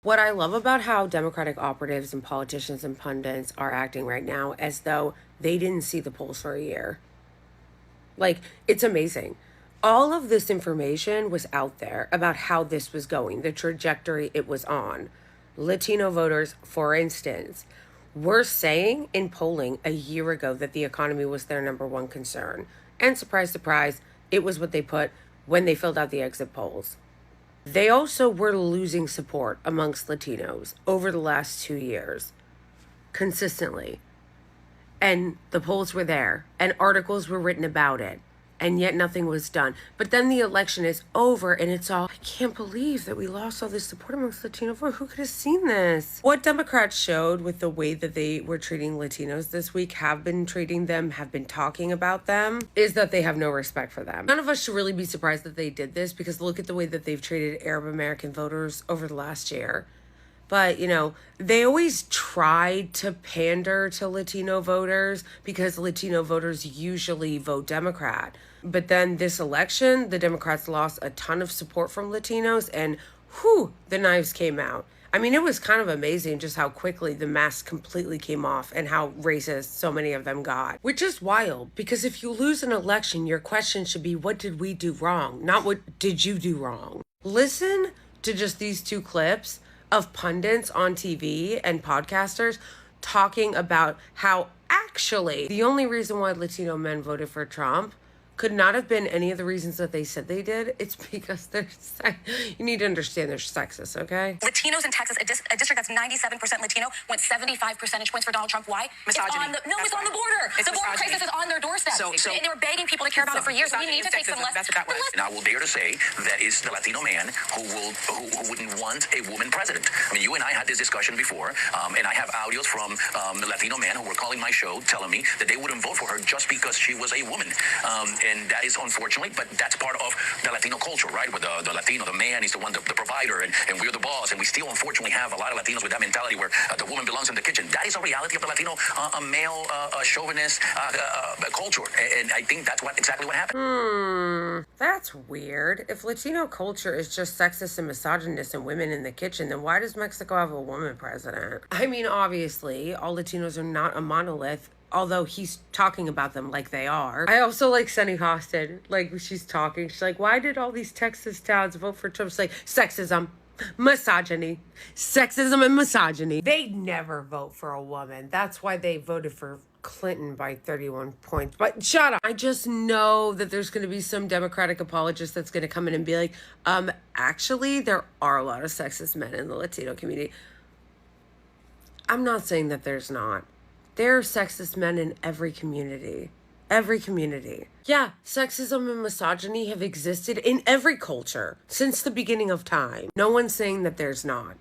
What I love about how Democratic operatives and politicians and pundits are acting right now as though they didn't see the polls for a year. Like, it's amazing. All of this information was out there about how this was going, the trajectory it was on. Latino voters, for instance, were saying in polling a year ago that the economy was their number one concern. And surprise, surprise, it was what they put when they filled out the exit polls. They also were losing support amongst Latinos over the last 2 years, consistently. And the polls were there, and articles were written about it, and yet nothing was done. But then the election is over, and it's all, I can't believe that we lost all this support amongst Latino voters. Who could have seen this? What Democrats showed with the way that they were treating Latinos this week, have been treating them, have been talking about them, is that they have no respect for them. None of us should really be surprised that they did this, because look at the way that they've treated Arab American voters over the last year. But, they always tried to pander to Latino voters because Latino voters usually vote Democrat. But then this election, the Democrats lost a ton of support from Latinos, and the knives came out. I mean, it was kind of amazing just how quickly the mask completely came off and how racist so many of them got. Which is wild, because if you lose an election, your question should be, what did we do wrong? Not what did you do wrong? Listen to just these two clips of pundits on TV and podcasters talking about how actually the only reason why Latino men voted for Trump could not have been any of the reasons that they said they did. It's because you need to understand they're sexist, okay? Latinos in Texas, a district that's 97% Latino, went 75 percentage points for Donald Trump. Why? Misogyny. It's on the border. The border crisis is on their doorstep. And they were begging people to care about it for years. So we need to take some lessons. That's what that was. And I will dare to say that is the Latino man who wouldn't want a woman president. I mean, you and I had this discussion before, and I have audios from the Latino men who were calling my show telling me that they wouldn't vote for her just because she was a woman. And that is unfortunately, but that's part of the Latino culture, right? Where the Latino, the man is the one, the provider, and we're the boss. And we still unfortunately have a lot of Latinos with that mentality where the woman belongs in the kitchen. That is a reality of the Latino male chauvinist culture. And I think that's exactly what happened. That's weird. If Latino culture is just sexist and misogynist and women in the kitchen, then why does Mexico have a woman president? I mean, obviously, all Latinos are not a monolith, although he's talking about them like they are. I also like Sunny Hostin. Like, she's talking, she's like, why did all these Texas towns vote for Trump? She's like, sexism, misogyny, sexism and misogyny. They never vote for a woman. That's why they voted for Clinton by 31 points. But shut up. I just know that there's going to be some Democratic apologist that's going to come in and be like, actually, there are a lot of sexist men in the Latino community. I'm not saying that there's not. There are sexist men in every community. Every community. Yeah, sexism and misogyny have existed in every culture since the beginning of time. No one's saying that there's not.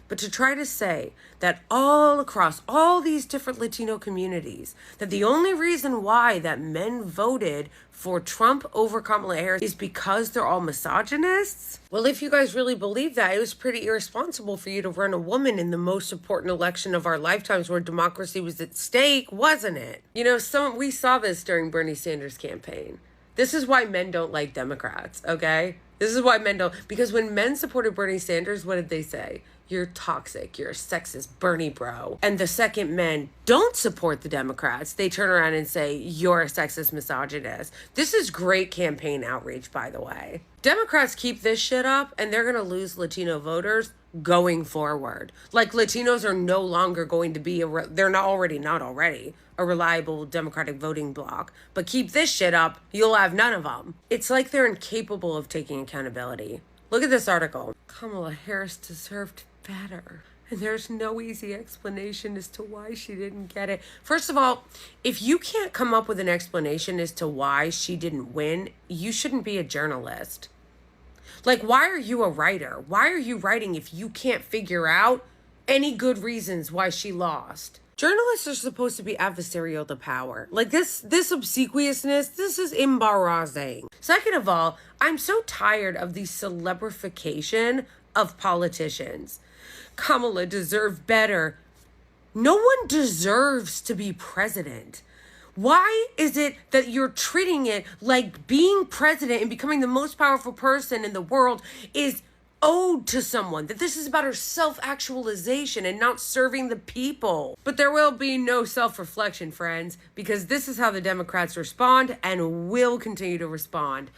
But to try to say that all across all these different Latino communities, that the only reason why that men voted for Trump over Kamala Harris is because they're all misogynists? Well, if you guys really believe that, it was pretty irresponsible for you to run a woman in the most important election of our lifetimes where democracy was at stake, wasn't it? We saw this during Bernie Sanders' campaign. This is why men don't like Democrats, okay? This is why men don't, because when men supported Bernie Sanders, what did they say? You're toxic, you're a sexist Bernie bro. And the second men don't support the Democrats, they turn around and say, you're a sexist misogynist. This is great campaign outreach, by the way. Democrats keep this shit up and they're gonna lose Latino voters going forward. Like, Latinos are no longer going to be, they're not already a reliable Democratic voting bloc. But keep this shit up, you'll have none of them. It's like they're incapable of taking accountability. Look at this article. Kamala Harris deserved better. And there's no easy explanation as to why she didn't get it. First of all, if you can't come up with an explanation as to why she didn't win, you shouldn't be a journalist. Like, why are you a writer? Why are you writing if you can't figure out any good reasons why she lost? Journalists are supposed to be adversarial to power. Like, this obsequiousness, this is embarrassing. Second of all, I'm so tired of the celebrification of politicians. Kamala deserved better. No one deserves to be president. Why is it that you're treating it like being president and becoming the most powerful person in the world is owed to someone, that this is about her self-actualization and not serving the people. But there will be no self-reflection, friends, because this is how the Democrats respond and will continue to respond.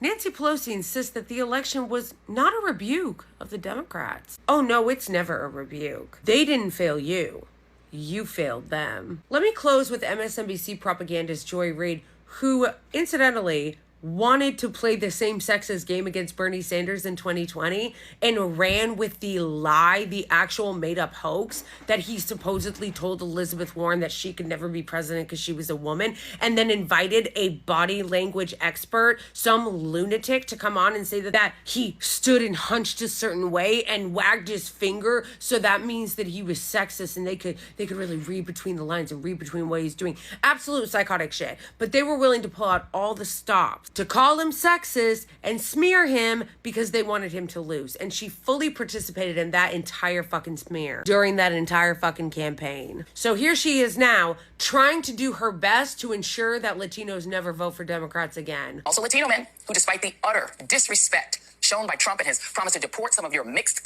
Nancy Pelosi insists that the election was not a rebuke of the Democrats. Oh no, it's never a rebuke. They didn't fail you. You failed them. Let me close with MSNBC propagandist Joy Reid, who, incidentally, wanted to play the same sexist game against Bernie Sanders in 2020 and ran with the lie, the actual made-up hoax that he supposedly told Elizabeth Warren that she could never be president because she was a woman, and then invited a body language expert, some lunatic, to come on and say that he stood and hunched a certain way and wagged his finger, so that means that he was sexist and they could really read between the lines and read between what he's doing. Absolute psychotic shit. But they were willing to pull out all the stops to call him sexist and smear him because they wanted him to lose. And she fully participated in that entire fucking smear during that entire fucking campaign. So here she is now trying to do her best to ensure that Latinos never vote for Democrats again. Also Latino men who, despite the utter disrespect shown by Trump and his promise to deport some of your mixed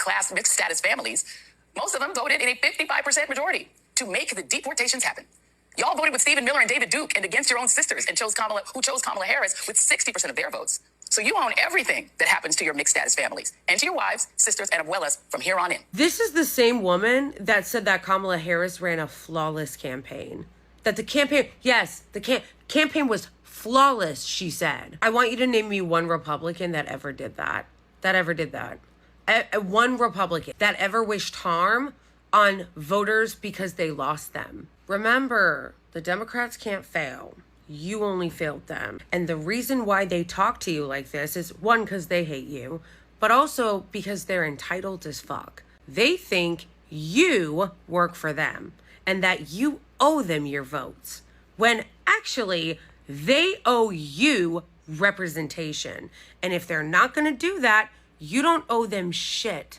status families, most of them voted in a 55% majority to make the deportations happen. Y'all voted with Stephen Miller and David Duke and against your own sisters and chose Kamala Harris with 60% of their votes. So you own everything that happens to your mixed status families and to your wives, sisters, and abuelas from here on in. This is the same woman that said that Kamala Harris ran a flawless campaign. That the campaign, yes, the campaign was flawless, she said. I want you to name me one Republican that ever did that. One Republican that ever wished harm on voters because they lost them. Remember, the Democrats can't fail. You only failed them. And the reason why they talk to you like this is, one, because they hate you, but also because they're entitled as fuck. They think you work for them and that you owe them your votes, when actually they owe you representation. And if they're not going to do that, you don't owe them shit.